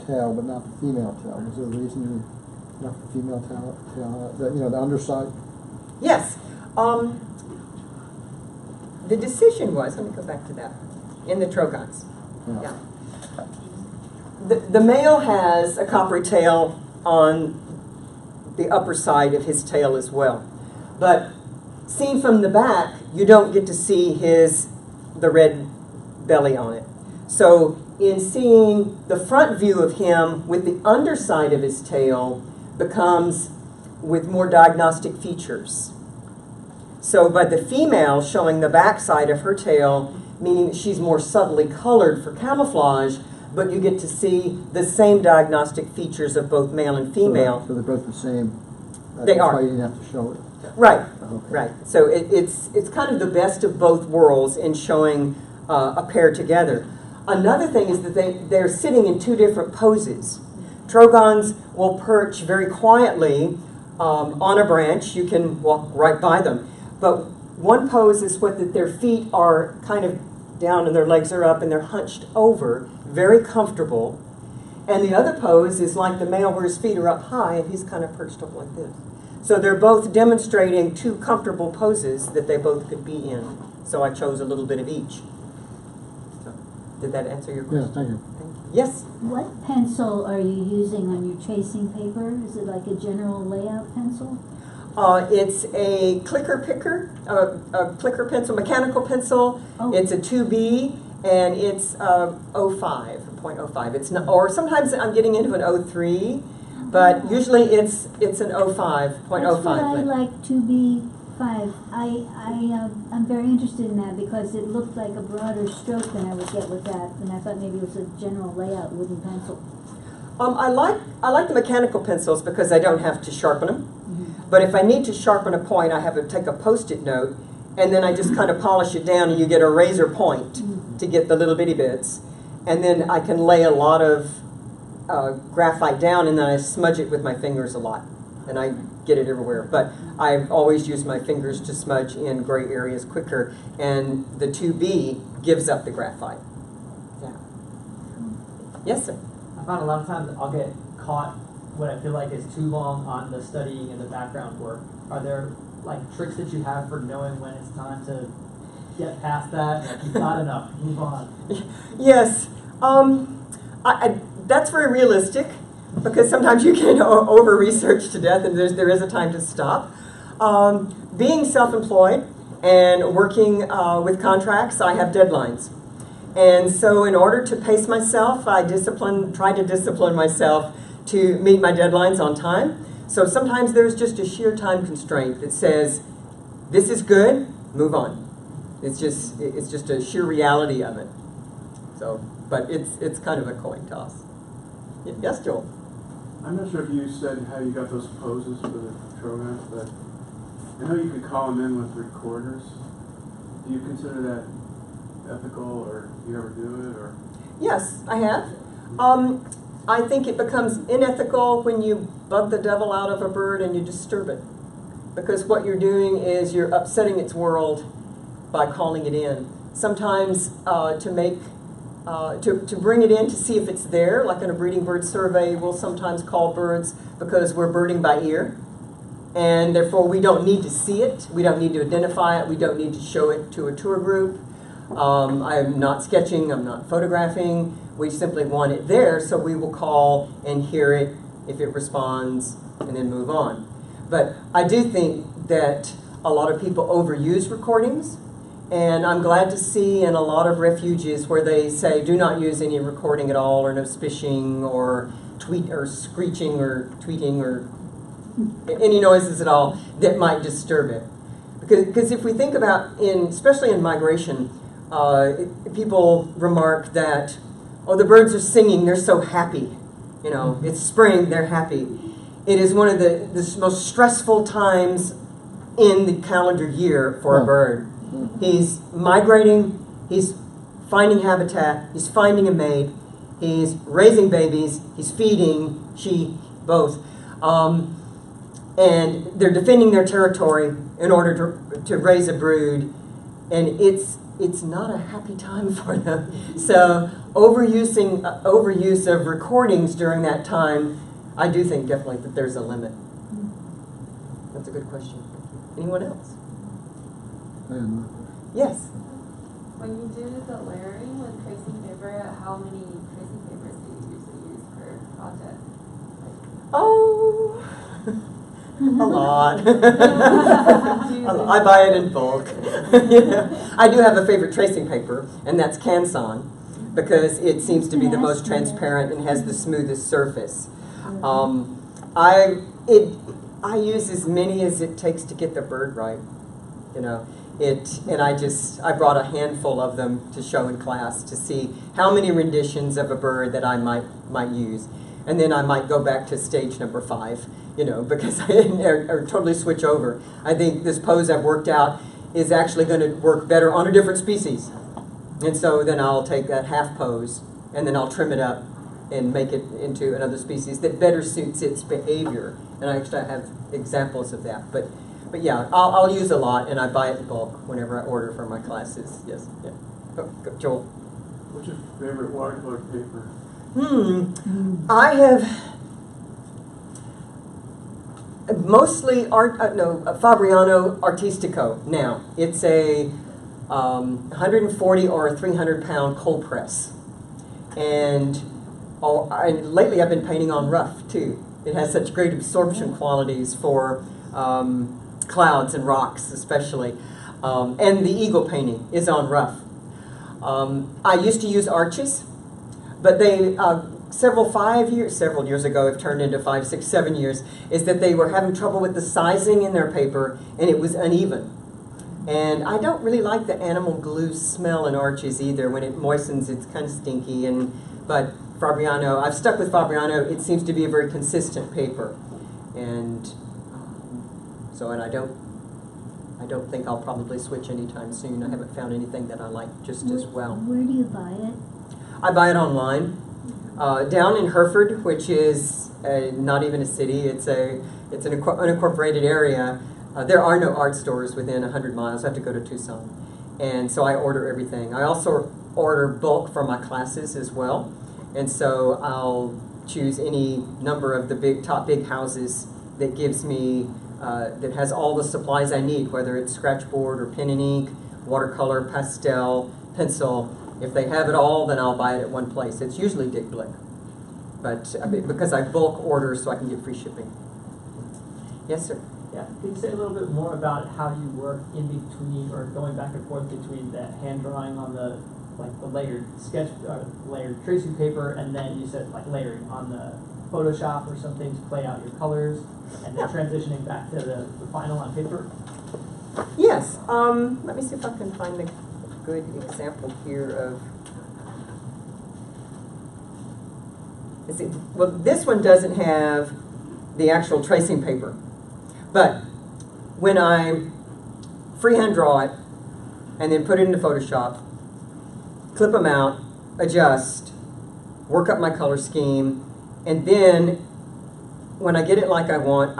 tail, but not the female tail. Was there a reason you left the female tail the underside? Yes. The decision was, let me go back to that, in the trogons. Yeah. The male has a coppery tail on the upper side of his tail as well. But seen from the back, you don't get to see the red belly on it. So in seeing the front view of him with the underside of his tail becomes with more diagnostic features. So by the female showing the backside of her tail, meaning that she's more subtly colored for camouflage, but you get to see the same diagnostic features of both male and female. So they're both the same. They are. That's why you didn't have to show it. Right, Okay. right. So it's kind of the best of both worlds in showing a pair together. Another thing is that they're sitting in two different poses. Trogons will perch very quietly on a branch. You can walk right by them. But one pose is that their feet are kind of down and their legs are up and they're hunched over, very comfortable. And the other pose is like the male where his feet are up high and he's kind of perched up like this. So they're both demonstrating two comfortable poses that they both could be in. So I chose a little bit of each. So, did that answer your question? Yes, thank you. Yes? What pencil are you using on your tracing paper? Is it like a general layout pencil? It's a clicker picker, a clicker pencil, mechanical pencil. Oh. It's a 2B, and it's 0.05. It's not, or sometimes I'm getting into an 03, but usually it's an 05, 0.05. That's what I like 2B5. I'm very interested in that because it looked like a broader stroke than I would get with that, and I thought maybe it was a general layout wooden pencil. I like the mechanical pencils because I don't have to sharpen them. But if I need to sharpen a point, I have to take a Post-it note, and then I just kind of polish it down, and you get a razor point to get the little bitty bits. And then I can lay a lot of graphite down, and then I smudge it with my fingers a lot. And I get it everywhere. But I've always used my fingers to smudge in gray areas quicker, and the 2B gives up the graphite. Yeah. Yes, sir? I find a lot of times I'll get caught what I feel like is too long on the studying and the background work. Are there like tricks that you have for knowing when it's time to get past that? Like you've got enough, move on. Yes, that's very realistic because sometimes you can over-research to death, and there is a time to stop. Being self-employed and working with contracts, I have deadlines. And so in order to pace myself, I try to discipline myself to meet my deadlines on time. So sometimes there's just a sheer time constraint that says, this is good, move on. It's just a sheer reality of it. So, but it's kind of a coin toss. Yes, Joel? I'm not sure if you said how you got those poses for the trogons, but I know you could call them in with recorders. Do you consider that ethical, or do you ever do it, or? Yes, I have. I think it becomes unethical when you bug the devil out of a bird and you disturb it. Because what you're doing is you're upsetting its world by calling it in. Sometimes to bring it in to see if it's there, like in a breeding bird survey, we'll sometimes call birds because we're birding by ear. And therefore we don't need to see it, we don't need to identify it, we don't need to show it to a tour group. I'm not sketching, I'm not photographing, we simply want it there, so we will call and hear it if it responds and then move on. But I do think that a lot of people overuse recordings, and I'm glad to see in a lot of refuges where they say do not use any recording at all, or no spishing, or tweet, or screeching, or tweeting, or any noises at all that might disturb it. Because if we think about, especially in migration, people remark that, oh, the birds are singing, they're so happy. You know, it's spring, they're happy. It is one of the most stressful times in the calendar year for a bird. He's migrating, he's finding habitat, he's finding a mate, he's raising babies, he's feeding, both. And they're defending their territory in order to raise a brood, and it's not a happy time for them. So overuse of recordings during that time, I do think definitely that there's a limit. That's a good question. Anyone else? Yes. When you do the layering with tracing paper, how many tracing papers do you usually use per project? Oh, a lot. I buy it in bulk. I do have a favorite tracing paper, and that's Canson, because it seems to be the most transparent and has the smoothest surface. I use as many as it takes to get the bird right. You know, and I brought a handful of them to show in class to see how many renditions of a bird that I might use. And then I might go back to stage number 5, you know, because or totally switch over. I think this pose I've worked out is actually going to work better on a different species. And so then I'll take that half pose and then I'll trim it up and make it into another species that better suits its behavior. And I actually have examples of that. But yeah, I'll use a lot, and I buy it in bulk whenever I order for my classes. Yes, yeah. Joel. What's your favorite watercolor paper? I have mostly Fabriano Artistico now. It's a 140 or a 300-pound cold press. And lately I've been painting on rough, too. It has such great absorption qualities for clouds and rocks, especially. And the eagle painting is on rough. I used to use arches, but they several years ago, have turned into 5, 6, 7 years, is that they were having trouble with the sizing in their paper, and it was uneven. And I don't really like the animal glue smell in arches either. When it moistens, it's kind of stinky. But Fabriano, I've stuck with Fabriano. It seems to be a very consistent paper, and I don't think I'll probably switch anytime soon. I haven't found anything that I like just as well. Where do you buy it? I buy it online. Down in Hereford, which is not even a city, it's an unincorporated area. There are no art stores within 100 miles. I have to go to Tucson. And so I order everything. I also order bulk for my classes as well. And so I'll choose any number of the top big houses that gives me, that has all the supplies I need, whether it's scratchboard or pen and ink, watercolor, pastel, pencil. If they have it all, then I'll buy it at one place. It's usually Dick Blick, but because I bulk order so I can get free shipping. Yes, sir. Yeah, can you say a little bit more about how you work in between, or going back and forth between the hand drawing on the layered sketch, layered tracing paper, and then you said layering on the Photoshop or something to play out your colors, and then transitioning back to the final on paper? Yes. Let me see if I can find a good example here of. let's see, well, this one doesn't have the actual tracing paper. But when I freehand draw it and then put it into Photoshop, clip them out, adjust, work up my color scheme, and then when I get it like I want,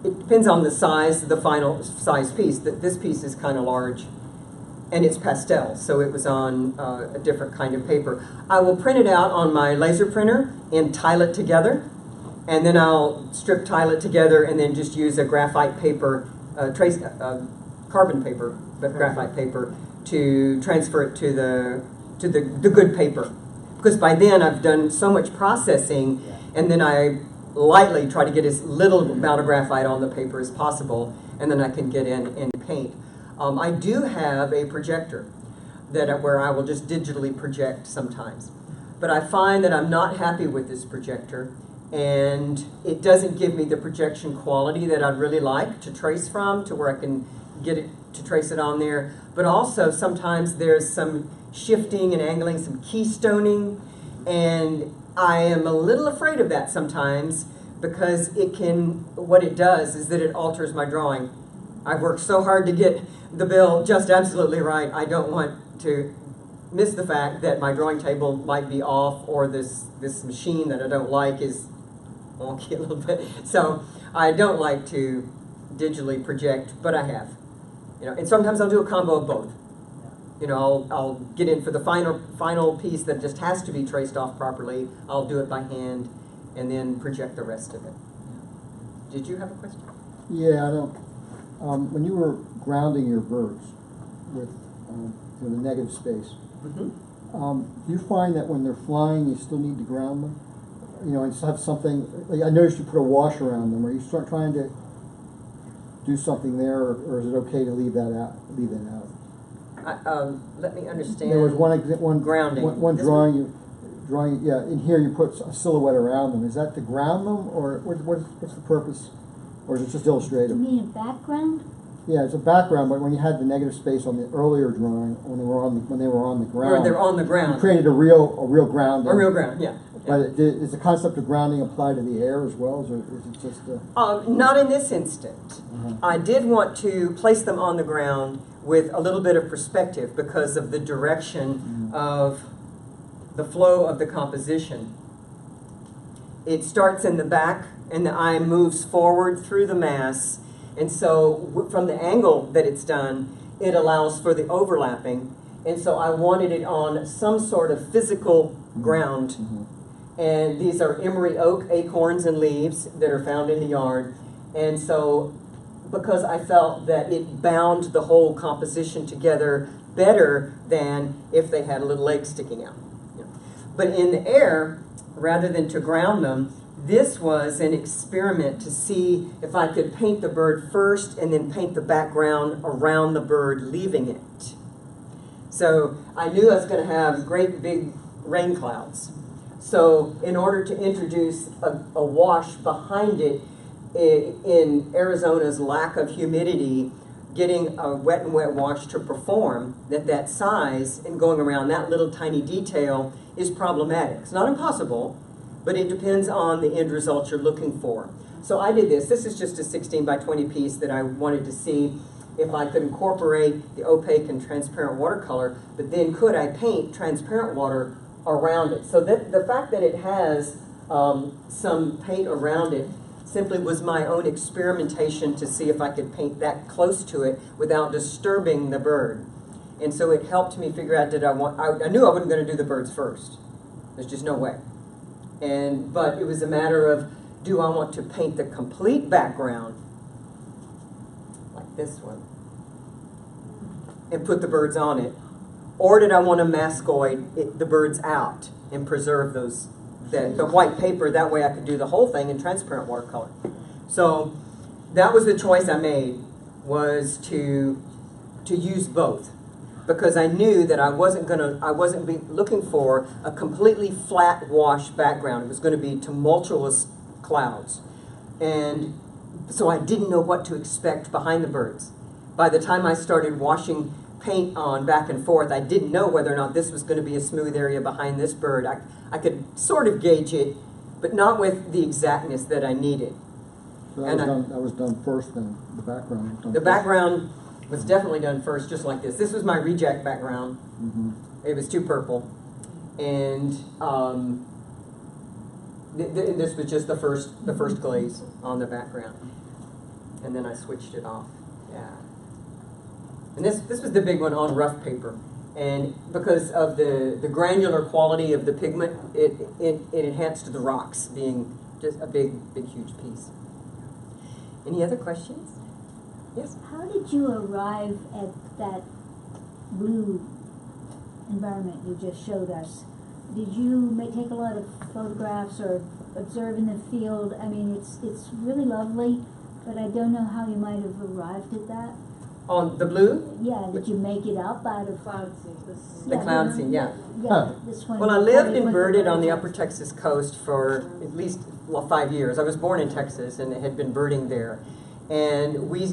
it depends on the size, the final size piece. This piece is kind of large, and it's pastel, so it was on a different kind of paper. I will print it out on my laser printer and tile it together, and then I'll strip tile it together and then just use a graphite paper, carbon paper, but graphite paper, to transfer it to the good paper. Because by then I've done so much processing, and then I lightly try to get as little amount of graphite on the paper as possible, and then I can get in and paint. I do have a projector where I will just digitally project sometimes. But I find that I'm not happy with this projector, and it doesn't give me the projection quality that I'd really like to trace from, to where I can get it to trace it on there. But also sometimes there's some shifting and angling, some keystoning, and I am a little afraid of that sometimes, because what it does is that it alters my drawing. I've worked so hard to get the bill just absolutely right. I don't want to miss the fact that my drawing table might be off, or this machine that I don't like is wonky a little bit. So I don't like to digitally project, but I have. And sometimes I'll do a combo of both. I'll get in for the final piece that just has to be traced off properly. I'll do it by hand and then project the rest of it. Did you have a question? Yeah, I don't. When you were grounding your birds with the negative space, do you find that when they're flying, you still need to ground them? And have something. Like I noticed you put a wash around them. Are you start trying to do something there, or is it okay to leave that out? Let me understand. There was one grounding. One drawing. Yeah. In here, you put a silhouette around them. Is that to ground them, or what's the purpose, or is it just illustrative? You mean a background? Yeah, it's a background. But when you had the negative space on the earlier drawing, when they were on the ground, Where they're on the ground. you created a real ground. A real ground, yeah. But does the concept of grounding apply to the air as well, or is it just? Not in this instant. I did want to place them on the ground with a little bit of perspective because of the direction of the flow of the composition. It starts in the back, and the eye moves forward through the mass, and so from the angle that it's done, it allows for the overlapping, and so I wanted it on some sort of physical ground. And these are emery oak acorns and leaves that are found in the yard. And so because I felt that it bound the whole composition together better than if they had a little leg sticking out. But in the air, rather than to ground them, this was an experiment to see if I could paint the bird first and then paint the background around the bird, leaving it. So I knew I was going to have great big rain clouds. So in order to introduce a wash behind it, in Arizona's lack of humidity, getting a wet and wet wash to perform at that size and going around that little tiny detail is problematic. It's not impossible, but it depends on the end result you're looking for. So I did this. This is just a 16 by 20 piece that I wanted to see if I could incorporate the opaque and transparent watercolor, but then could I paint transparent water around it? So that the fact that it has some paint around it simply was my own experimentation to see if I could paint that close to it without disturbing the bird. And so it helped me figure out, I knew I wasn't going to do the birds first. There's just no way. But it was a matter of, do I want to paint the complete background, like this one, and put the birds on it? Or did I want to mascoid the birds out and preserve the white paper? That way I could do the whole thing in transparent watercolor. So that was the choice I made, was to use both, because I knew that I wasn't looking for a completely flat wash background. It was going to be tumultuous clouds, and so I didn't know what to expect behind the birds. By the time I started washing paint on back and forth, I didn't know whether or not this was going to be a smooth area behind this bird. I could sort of gauge it, but not with the exactness that I needed. So And that was done first then, the background was done The first. background was definitely done first, just like this. This was my reject background. Mhm. It was too purple. And this was just the first glaze on the background. And then I switched it off. Yeah. And this was the big one on rough paper. And because of the granular quality of the pigment, it enhanced the rocks, being just a big, huge piece. Any other questions? Yes? How did you arrive at that blue environment you just showed us? Did you take a lot of photographs or observe in the field? I mean, it's really lovely, but I don't know how you might have arrived at that. On the blue? Yeah, did you make it up out of Cloud scene. The cloud scene, yeah. Yeah, this one. Well, I lived and birded on the upper Texas coast for at least 5 years. I was born in Texas and had been birding there. And we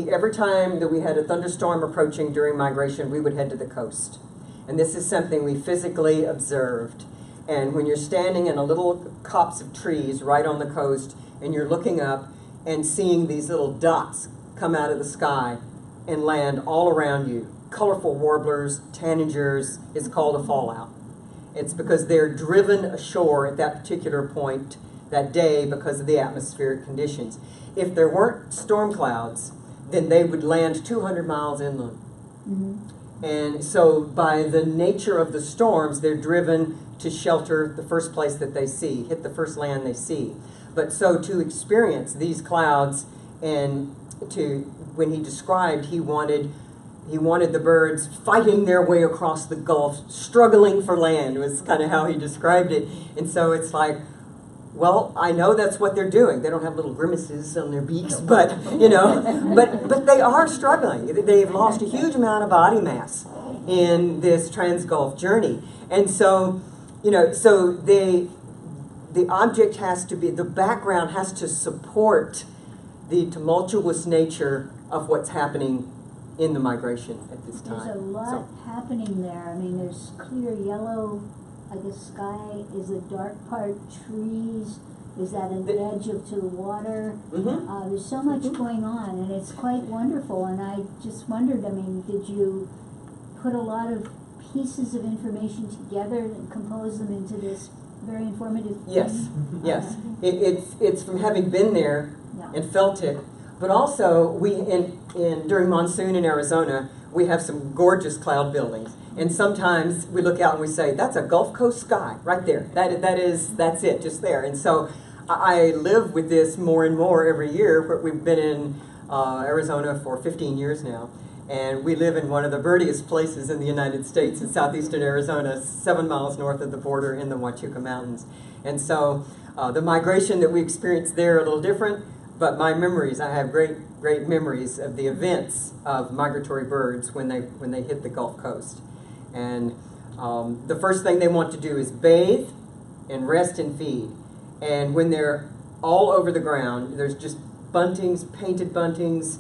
every time that we had a thunderstorm approaching during migration, we would head to the coast. And this is something we physically observed. And when you're standing in a little copse of trees right on the coast, and you're looking up and seeing these little dots come out of the sky and land all around you, colorful warblers, tanagers, it's called a fallout. It's because they're driven ashore at that particular point that day because of the atmospheric conditions. If there weren't storm clouds, then they would land 200 miles inland. Mm-hmm. And so by the nature of the storms, they're driven to shelter the first place that they see, hit the first land they see. But so to experience these clouds, and when he described, he wanted the birds fighting their way across the Gulf, struggling for land, was kind of how he described it. And so it's like, well, I know that's what they're doing. They don't have little grimaces on their beaks, but, but they are struggling. They've lost a huge amount of body mass in this trans-Gulf journey. And so, so the object has to be, the background has to support the tumultuous nature of what's happening in the migration at this time. There's a lot happening there. I mean, there's clear yellow, I guess sky, is the dark part trees, is that an edge to the water? Mm-hmm. There's so much going on, and it's quite wonderful, and I just wondered, I mean, did you put a lot of pieces of information together and compose them into this very informative Yes, thing? yes. It's from having been there Yeah. and felt it, but also during monsoon in Arizona, we have some gorgeous cloud buildings. And sometimes we look out and we say, that's a Gulf Coast sky right there. That's it, just there. And so I live with this more and more every year. We've been in Arizona for 15 years now. And we live in one of the birdiest places in the United States, in southeastern Arizona, 7 miles north of the border in the Huachuca Mountains. And so the migration that we experienced there are a little different, but my memories, I have great memories of the events of migratory birds when they hit the Gulf Coast. And the first thing they want to do is bathe and rest and feed. And when they're all over the ground, there's just buntings, painted buntings,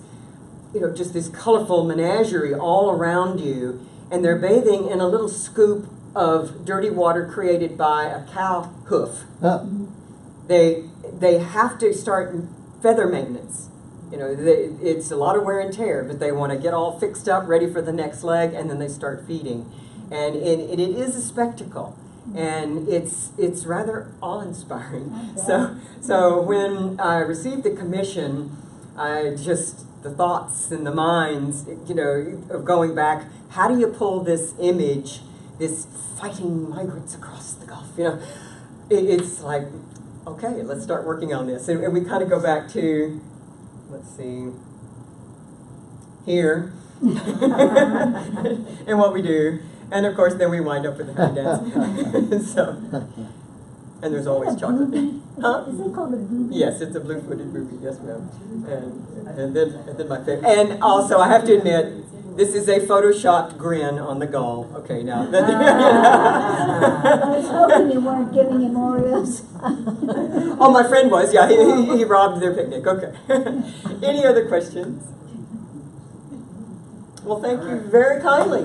just this colorful menagerie all around you. And they're bathing in a little scoop of dirty water created by a cow hoof. They have to start feather maintenance. It's a lot of wear and tear, but they want to get all fixed up, ready for the next leg, and then they start feeding. And it is a spectacle, and it's rather awe-inspiring. So when I received the commission, the thoughts and the minds, of going back, how do you pull this image, this fighting migrants across the Gulf? It's like, okay, let's start working on this. And we kind of go back to, let's see, here, and what we do. And of course, then we wind up with the happy dance. And there's always chocolate. Huh? Is it called a booby? Yes, it's a blue-footed booby, yes ma'am. And then my favorite. And also, I have to admit, this is a photoshopped grin on the gull. Okay, now. I was hoping you weren't giving him Oreos. Oh, my friend was, yeah. He robbed their picnic. Okay. Any other questions? Well, thank you very kindly.